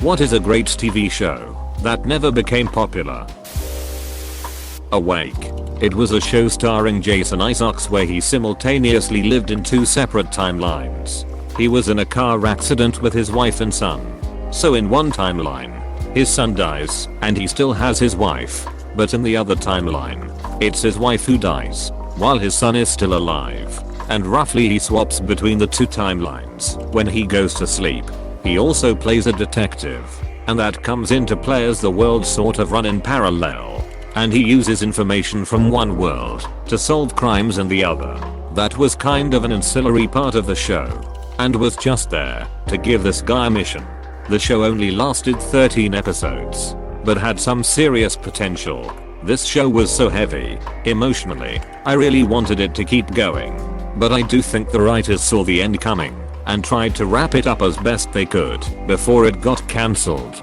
What is a great TV show that never became popular? Awake. It was a show starring Jason Isaacs where he simultaneously lived in two separate timelines. He was in a car accident with his wife and son. So in one timeline, his son dies and he still has his wife. But in the other timeline, it's his wife who dies while his son is still alive. And roughly he swaps between the two timelines when he goes to sleep. He also plays a detective, and that comes into play as the worlds sort of run in parallel, and he uses information from one world to solve crimes in the other. That was kind of an ancillary part of the show, and was just there to give this guy a mission. The show only lasted 13 episodes, but had some serious potential. This show was so heavy, emotionally, I really wanted it to keep going. But I do think the writers saw the end coming and tried to wrap it up as best they could before it got cancelled.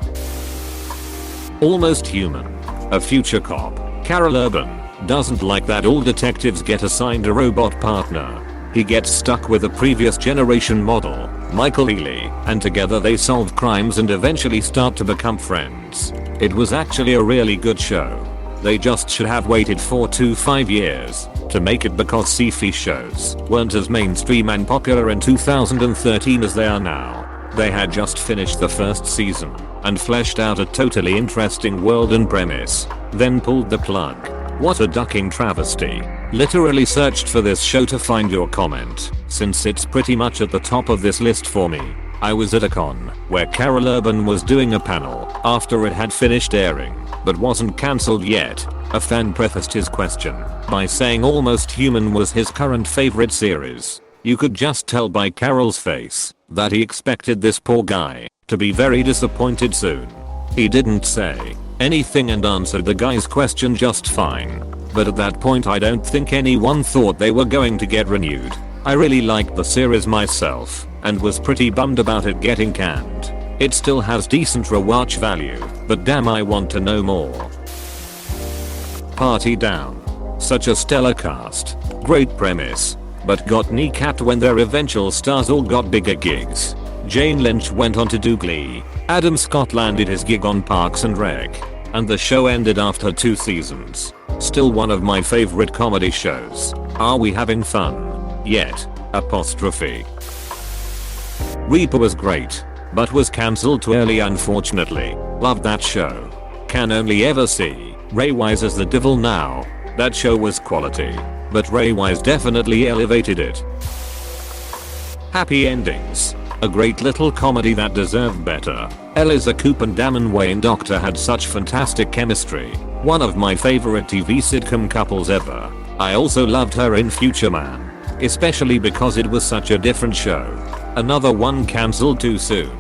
Almost Human. A future cop, Carol Urban, doesn't like that all detectives get assigned a robot partner. He gets stuck with a previous generation model, Michael Ealy, and together they solve crimes and eventually start to become friends. It was actually a really good show. They just should have waited 4 to 5 years to make it because sci-fi shows weren't as mainstream and popular in 2013 as they are now. They had just finished the first season and fleshed out a totally interesting world and premise, then pulled the plug. What a ducking travesty. Literally searched for this show to find your comment, since it's pretty much at the top of this list for me. I was at a con where Carol Urban was doing a panel after it had finished airing, but wasn't cancelled yet. A fan prefaced his question by saying Almost Human was his current favorite series. You could just tell by Carol's face that he expected this poor guy to be very disappointed soon. He didn't say anything and answered the guy's question just fine. But at that point I don't think anyone thought they were going to get renewed. I really liked the series myself and was pretty bummed about it getting canned. It still has decent rewatch value, but damn I want to know more. Party Down. Such a stellar cast, great premise, but got kneecapped when their eventual stars all got bigger gigs. Jane Lynch went on to do Glee, Adam Scott landed his gig on Parks and Rec, and the show ended after 2 seasons. Still one of my favorite comedy shows. Are we having fun yet? Apostrophe. Reaper was great, but was cancelled too early unfortunately. Loved that show. Can only ever see Ray Wise as the devil now. That show was quality, but Ray Wise definitely elevated it. Happy Endings. A great little comedy that deserved better. Eliza Coupe and Damon Wayne Doctor had such fantastic chemistry. One of my favorite TV sitcom couples ever. I also loved her in Future Man, especially because it was such a different show. Another one cancelled too soon.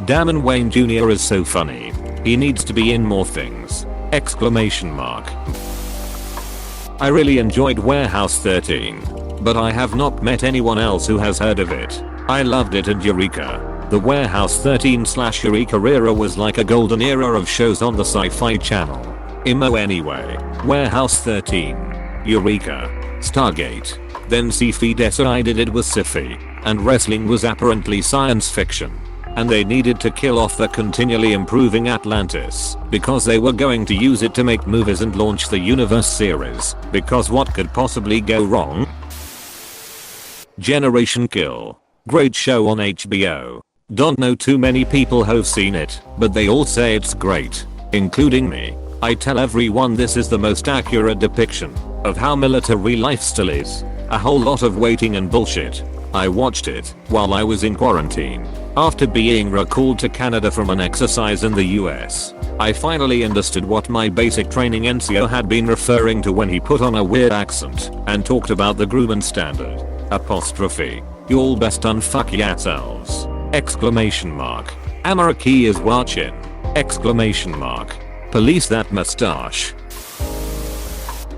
Damon Wayne Jr. is so funny. He needs to be in more things. Exclamation mark. I really enjoyed Warehouse 13, but I have not met anyone else who has heard of it. I loved it and Eureka. The Warehouse 13/Eureka era was like a golden era of shows on the Sci-Fi Channel. Imo anyway. Warehouse 13. Eureka. Stargate. Then sci-fi decided it was sci-fi, and wrestling was apparently science fiction. And they needed to kill off the continually improving Atlantis, because they were going to use it to make movies and launch the Universe series, because what could possibly go wrong? Generation Kill. Great show on HBO. Don't know too many people who've seen it, but they all say it's great, including me. I tell everyone this is the most accurate depiction of how military life still is. A whole lot of waiting and bullshit. I watched it while I was in quarantine. After being recalled to Canada from an exercise in the US, I finally understood what my basic training NCO had been referring to when he put on a weird accent and talked about the Grumman standard. Apostrophe. You all best unfuck yourselves. Exclamation mark. Amaraki is watching. Exclamation mark. Police that mustache.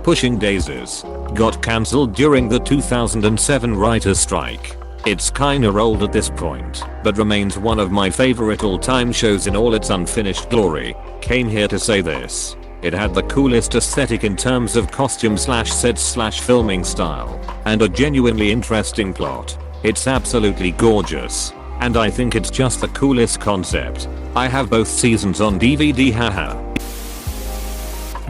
Pushing Daisies. Got cancelled during the 2007 writers' strike. It's kinda old at this point, but remains one of my favorite all-time shows in all its unfinished glory. Came here to say this. It had the coolest aesthetic in terms of costume / sets / filming style, and a genuinely interesting plot. It's absolutely gorgeous. and I think it's just the coolest concept. I have both seasons on DVD, haha.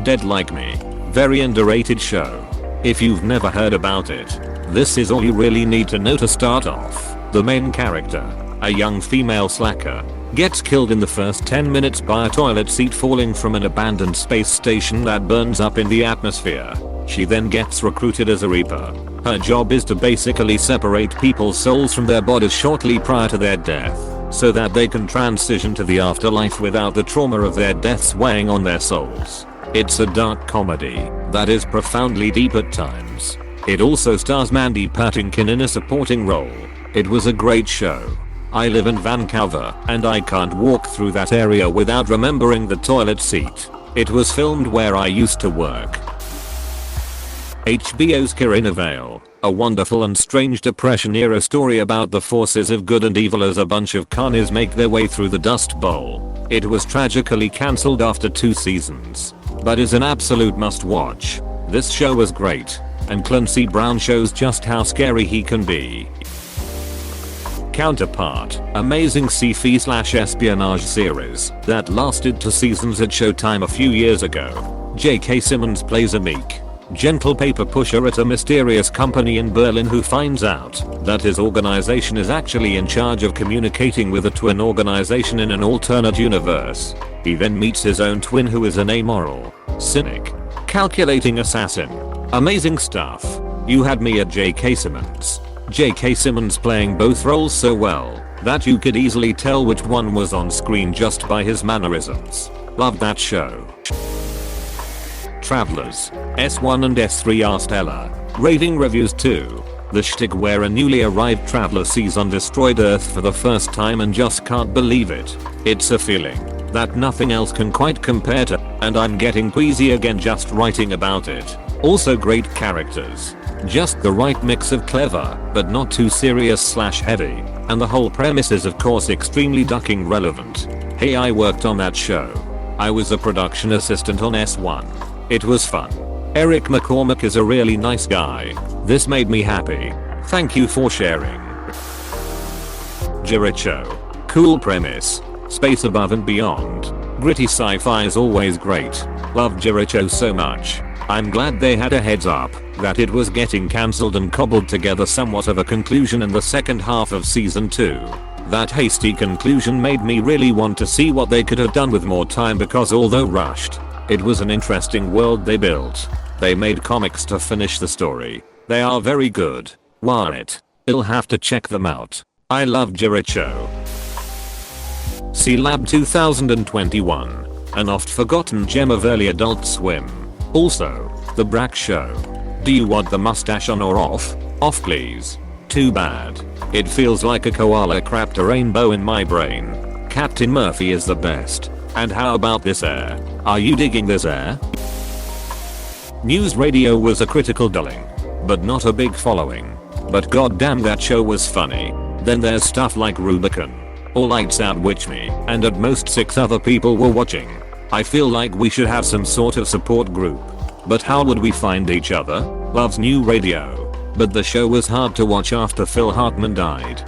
Dead Like Me. Very underrated show. If you've never heard about it, this is all you really need to know to start off. The main character, a young female slacker, gets killed in the first 10 minutes by a toilet seat falling from an abandoned space station that burns up in the atmosphere. She then gets recruited as a reaper. Her job is to basically separate people's souls from their bodies shortly prior to their death, so that they can transition to the afterlife without the trauma of their deaths weighing on their souls. It's a dark comedy that is profoundly deep at times. It also stars Mandy Patinkin in a supporting role. It was a great show. I live in Vancouver, and I can't walk through that area without remembering the toilet seat. It was filmed where I used to work. HBO's Kirina Vale, a wonderful and strange Depression-era story about the forces of good and evil as a bunch of carnies make their way through the Dust Bowl. It was tragically cancelled after 2 seasons, but is an absolute must-watch. This show was great, and Clancy Brown shows just how scary he can be. Counterpart, amazing sci-fi/espionage series that lasted 2 seasons at Showtime a few years ago. J.K. Simmons plays a meek, gentle paper pusher at a mysterious company in Berlin who finds out that his organization is actually in charge of communicating with a twin organization in an alternate universe. He then meets his own twin who is an amoral, cynic, calculating assassin. Amazing stuff. You had me at J.K. Simmons. J.K. Simmons playing both roles so well that you could easily tell which one was on screen just by his mannerisms. Loved that show. Travelers, S1 and S3 are stellar. Raving reviews too. The shtick where a newly arrived traveler sees undestroyed Earth for the first time and just can't believe it. It's a feeling that nothing else can quite compare to, and I'm getting queasy again just writing about it. Also great characters. Just the right mix of clever, but not too serious/heavy. And the whole premise is of course extremely ducking relevant. Hey, I worked on that show. I was a production assistant on S1. It was fun. Eric McCormack is a really nice guy. This made me happy. Thank you for sharing. Jericho. Cool premise. Space above and beyond. Gritty sci-fi is always great. Love Jericho so much. I'm glad they had a heads up that it was getting cancelled and cobbled together somewhat of a conclusion in the second half of season 2. That hasty conclusion made me really want to see what they could have done with more time because although rushed, it was an interesting world they built. They made comics to finish the story. They are very good. Wyatt. You'll have to check them out. I love Jericho. C-Lab 2021. An oft-forgotten gem of early Adult Swim. Also, The Brack Show. Do you want the mustache on or off? Off please. Too bad. It feels like a koala crapped a rainbow in my brain. Captain Murphy is the best. And how about this air? Are you digging this air? News radio was a critical darling, but not a big following. But goddamn that show was funny. Then there's stuff like Rubicon, or Lights Out which me and at most 6 other people were watching. I feel like we should have some sort of support group. But how would we find each other? Loves new radio. But the show was hard to watch after Phil Hartman died.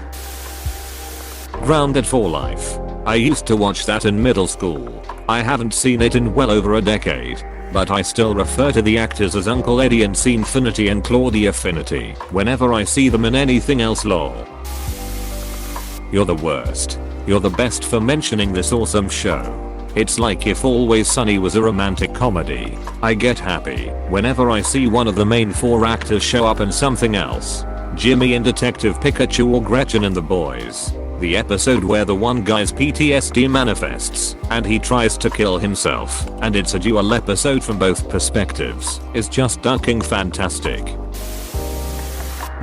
Grounded for Life. I used to watch that in middle school. I haven't seen it in well over a decade. But I still refer to the actors as Uncle Eddie and Scenefinity and Claudia Finity whenever I see them in anything else lol. You're the worst. You're the best for mentioning this awesome show. It's like if Always Sunny was a romantic comedy. I get happy whenever I see one of the main 4 actors show up in something else. Jimmy in Detective Pikachu or Gretchen in The Boys. The episode where the one guy's PTSD manifests and he tries to kill himself, and it's a dual episode from both perspectives, is just ducking fantastic.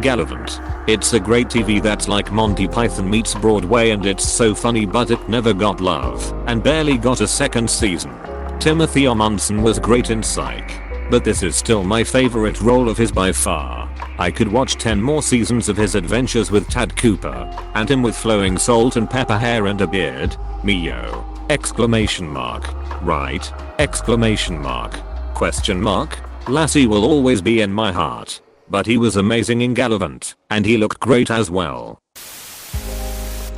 Gallivant. It's a great TV that's like Monty Python meets Broadway and it's so funny but it never got love and barely got a second season. Timothy Omundson was great in Psych, but this is still my favorite role of his by far. I could watch 10 more seasons of his adventures with Tad Cooper and him with flowing salt and pepper hair and a beard. Mio! Exclamation mark. Right? Exclamation mark. Question mark. Lassie will always be in my heart. But he was amazing in Gallivant, and he looked great as well.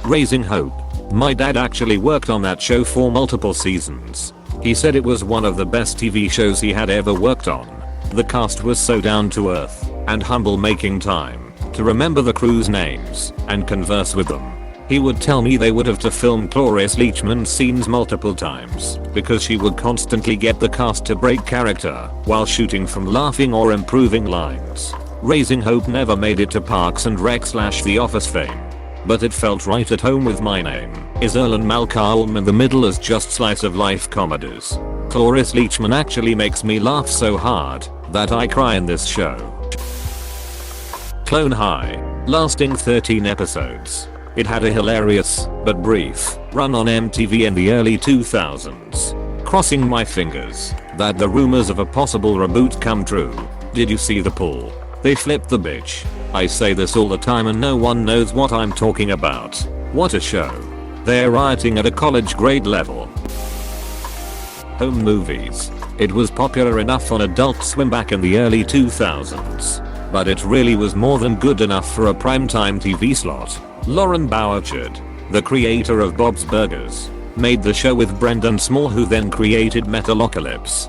Raising Hope. My dad actually worked on that show for multiple seasons. He said it was one of the best TV shows he had ever worked on. The cast was so down to earth and humble, making time to remember the crew's names and converse with them. He would tell me they would have to film Cloris Leachman's scenes multiple times because she would constantly get the cast to break character while shooting from laughing or improving lines. Raising Hope never made it to Parks and Rec / The Office fame, but it felt right at home with My Name is Earl and Malcolm in the Middle as just slice of life comedies. Cloris Leachman actually makes me laugh so hard that I cry in this show. Clone High. Lasting 13 episodes. It had a hilarious, but brief, run on MTV in the early 2000s. Crossing my fingers that the rumors of a possible reboot come true. Did you see the pool? They flipped the bitch. I say this all the time and no one knows what I'm talking about. What a show. They're rioting at a college grade level. Home movies. It was popular enough on Adult Swim back in the early 2000s, but it really was more than good enough for a primetime TV slot. Lauren Bouchard, the creator of Bob's Burgers, made the show with Brendan Small, who then created Metalocalypse.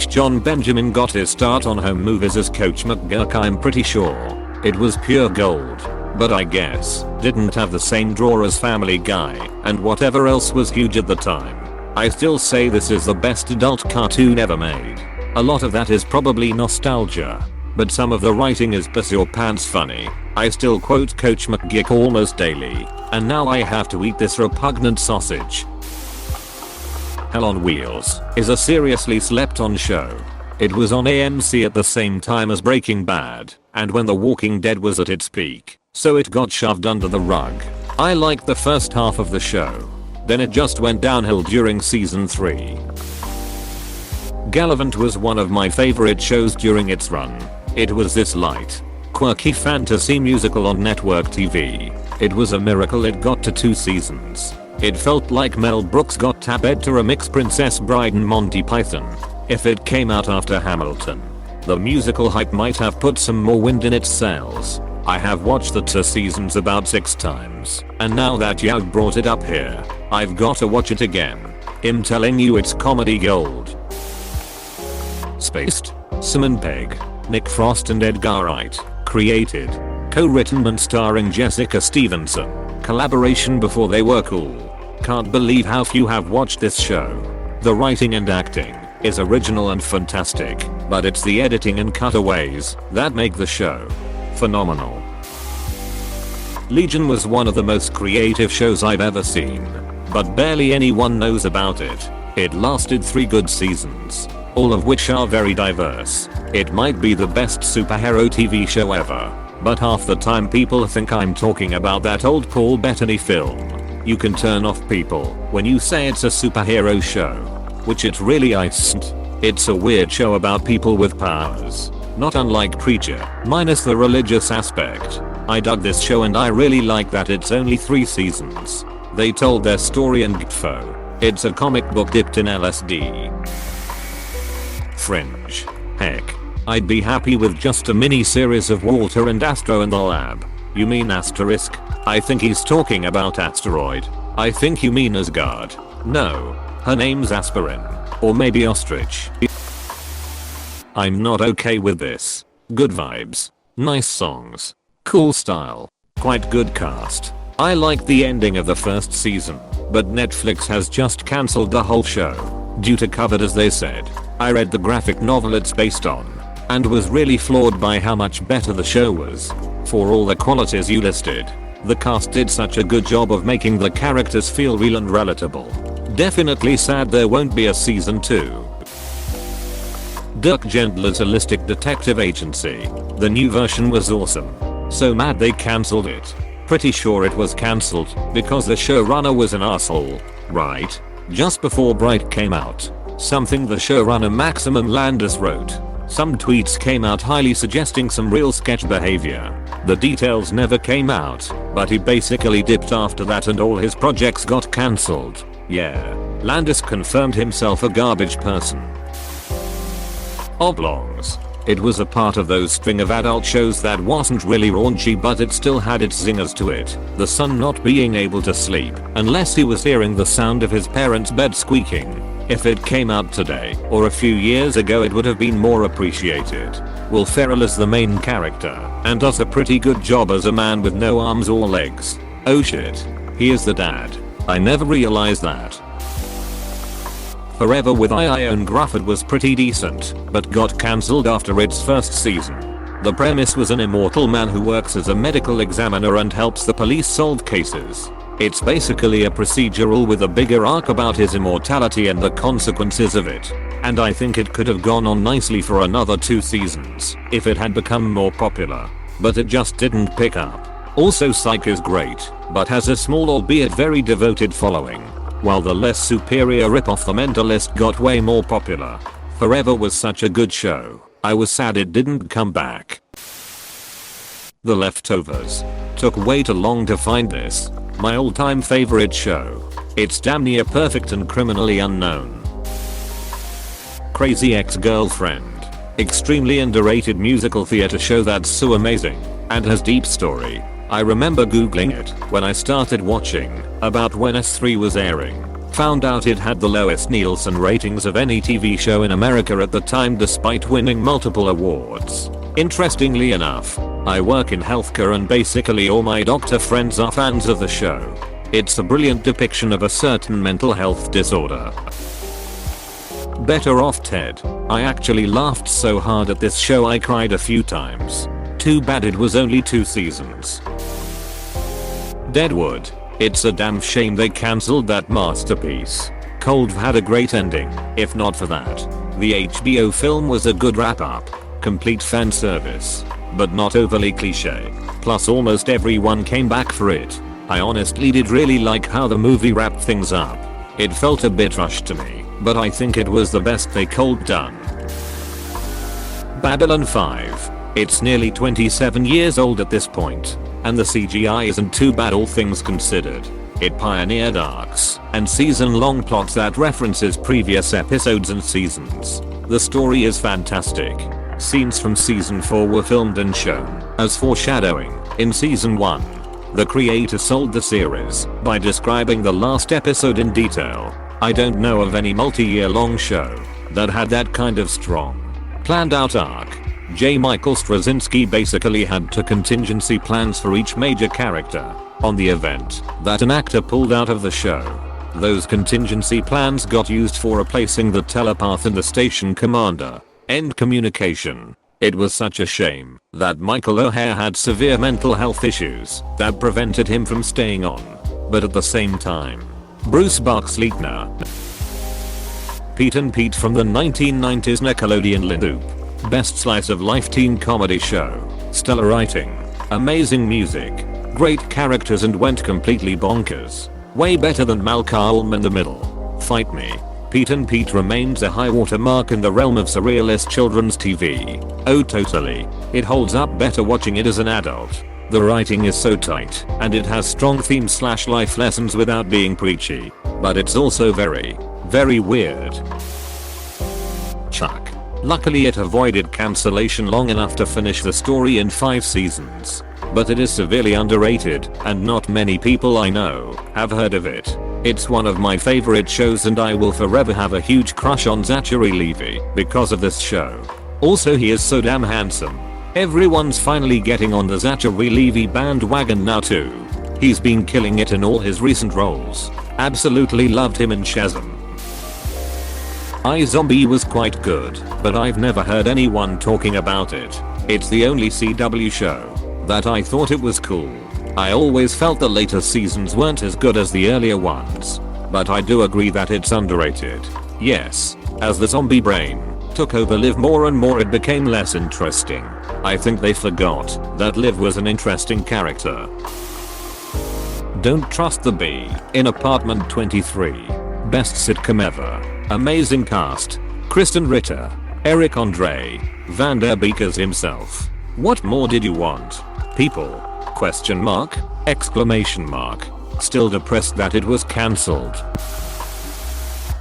John Benjamin got his start on home movies as Coach McGurk. I'm pretty sure it was pure gold, but I guess didn't have the same draw as Family Guy and whatever else was huge at the time. I still say this is the best adult cartoon ever made. A lot of that is probably nostalgia, but some of the writing is piss your pants funny. I still quote Coach McGurk almost daily, and now I have to eat this repugnant sausage. Hell on Wheels is a seriously slept on show. It was on AMC at the same time as Breaking Bad and when The Walking Dead was at its peak, so it got shoved under the rug. I liked the first half of the show, then it just went downhill during season 3. Gallivant was one of my favorite shows during its run. It was this light, quirky fantasy musical on network TV. It was a miracle it got to 2 seasons. It felt like Mel Brooks got Tabed to remix Princess Bride and Monty Python. If it came out after Hamilton, the musical hype might have put some more wind in its sails. I have watched the 2 seasons about 6 times, and now that Youd brought it up here, I've gotta watch it again. I'm telling you, it's comedy gold. Spaced. Simon Pegg, Nick Frost and Edgar Wright. Created. Co-written and starring Jessica Stevenson. Collaboration before they were cool. Can't believe how few have watched this show. The writing and acting is original and fantastic, but it's the editing and cutaways that make the show phenomenal. Legion was one of the most creative shows I've ever seen, but barely anyone knows about it. It lasted 3 good seasons, all of which are very diverse. It might be the best superhero TV show ever, but half the time people think I'm talking about that old Paul Bettany film. You can turn off people when you say it's a superhero show, which it really isn't. It's a weird show about people with powers, not unlike Preacher, minus the religious aspect. I dug this show and I really like that it's only 3 seasons. They told their story in Gitfo. It's a comic book dipped in LSD. Fringe. Heck, I'd be happy with just a mini series of Walter and Astro in the lab. You mean Asterisk? I think he's talking about Asteroid. I think you mean Asgard. No, her name's Aspirin. Or maybe Ostrich. I'm not okay with this. Good vibes. Nice songs. Cool style. Quite good cast. I liked the ending of the first season, but Netflix has just cancelled the whole show due to covered, as they said. I read the graphic novel it's based on and was really floored by how much better the show was. For all the qualities you listed, the cast did such a good job of making the characters feel real and relatable. Definitely sad there won't be a season 2. Dirk Gently's Holistic Detective Agency. The new version was awesome. So mad they cancelled it. Pretty sure it was cancelled because the showrunner was an asshole, right? Just before Bright came out, something the showrunner Maximum Landis wrote. Some tweets came out highly suggesting some real sketch behavior. The details never came out, but he basically dipped after that and all his projects got cancelled. Yeah, Landis confirmed himself a garbage person. Oblongs. It was a part of those string of adult shows that wasn't really raunchy, but it still had its zingers to it. The son not being able to sleep unless he was hearing the sound of his parents' bed squeaking. If it came out today or a few years ago, it would have been more appreciated. Will Ferrell is the main character and does a pretty good job as a man with no arms or legs. Oh shit, he is the dad. I never realized that. Forever with Ione Grufford was pretty decent, but got cancelled after its first season. The premise was an immortal man who works as a medical examiner and helps the police solve cases. It's basically a procedural with a bigger arc about his immortality and the consequences of it. And I think it could have gone on nicely for another 2 seasons if it had become more popular. But it just didn't pick up. Also, Psych is great, but has a small albeit very devoted following. While the less superior ripoff The Mentalist got way more popular. Forever was such a good show. I was sad it didn't come back. The Leftovers. Took way too long to find this. My all-time favorite show. It's damn near perfect and criminally unknown. Crazy Ex-Girlfriend. Extremely underrated musical theater show that's so amazing and has deep story. I remember googling it when I started watching about when S3 was airing. Found out it had the lowest Nielsen ratings of any TV show in America at the time despite winning multiple awards. Interestingly enough, I work in healthcare and basically all my doctor friends are fans of the show. It's a brilliant depiction of a certain mental health disorder. Better Off Ted. I actually laughed so hard at this show I cried a few times. Too bad it was only 2 seasons. Deadwood. It's a damn shame they cancelled that masterpiece. Cold had a great ending, if not for that. The HBO film was a good wrap up. Complete fan service, but not overly cliche. Plus almost everyone came back for it. I honestly did really like how the movie wrapped things up. It felt a bit rushed to me, but I think it was the best they could done. Babylon 5. It's nearly 27 years old at this point, and the CGI isn't too bad all things considered. It pioneered arcs and season-long plots that references previous episodes and seasons. The story is fantastic. Scenes from season 4 were filmed and shown as foreshadowing in season 1. The creator sold the series by describing the last episode in detail. I don't know of any multi-year long show that had that kind of strong, planned out arc. J. Michael Straczynski basically had two contingency plans for each major character on the event that an actor pulled out of the show. Those contingency plans got used for replacing the telepath and the station commander. End communication. It was such a shame that Michael O'Hare had severe mental health issues that prevented him from staying on. But at the same time, Bruce Boxleitner. Pete and Pete from the 1990s Nickelodeon Loop. Best slice of life teen comedy show. Stellar writing. Amazing music. Great characters and went completely bonkers. Way better than Malcolm in the Middle. Fight me. Pete and Pete remains a high watermark in the realm of surrealist children's TV. Oh totally. It holds up better watching it as an adult. The writing is so tight and it has strong themes/life lessons without being preachy. But it's also very, very weird. Chuck. Luckily it avoided cancellation long enough to finish the story in 5 seasons. But it is severely underrated and not many people I know have heard of it. It's one of my favorite shows and I will forever have a huge crush on Zachary Levi because of this show. Also he is so damn handsome. Everyone's finally getting on the Zachary Levi bandwagon now too. He's been killing it in all his recent roles. Absolutely loved him in Shazam. iZombie was quite good, but I've never heard anyone talking about it. It's the only CW show that I thought it was cool. I always felt the later seasons weren't as good as the earlier ones, but I do agree that it's underrated. Yes, as the zombie brain took over Liv more and more it became less interesting. I think they forgot that Liv was an interesting character. Don't Trust the Bee in Apartment 23. Best sitcom ever. Amazing cast. Kristen Ritter, Eric Andre, Van der Beekers himself. What more did you want? People? Question mark? Exclamation mark. Still depressed that it was cancelled.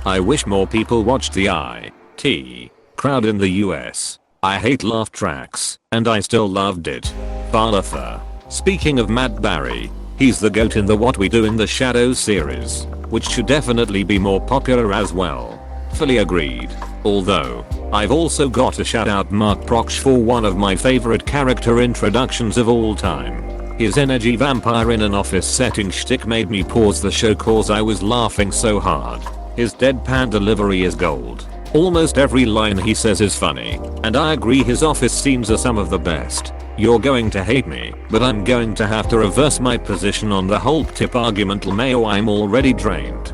I wish more people watched the IT crowd in the US. I hate laugh tracks, and I still loved it. Farlather. Speaking of Matt Barry, he's the GOAT in the What We Do in the Shadows series, which should definitely be more popular as well. Fully agreed. Although, I've also got to shout out Mark Proksch for one of my favorite character introductions of all time. His energy vampire in an office setting shtick made me pause the show cause I was laughing so hard. His deadpan delivery is gold. Almost every line he says is funny, and I agree his office scenes are some of the best. You're going to hate me, but I'm going to have to reverse my position on the Hulk tip argument LMAO, I'm already drained.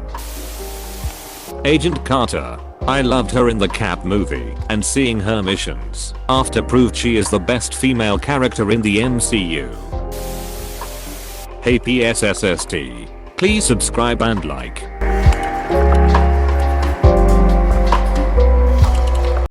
Agent Carter. I loved her in the Cap movie, and seeing her missions after proved she is the best female character in the MCU. Hey PSSST. Please subscribe and like.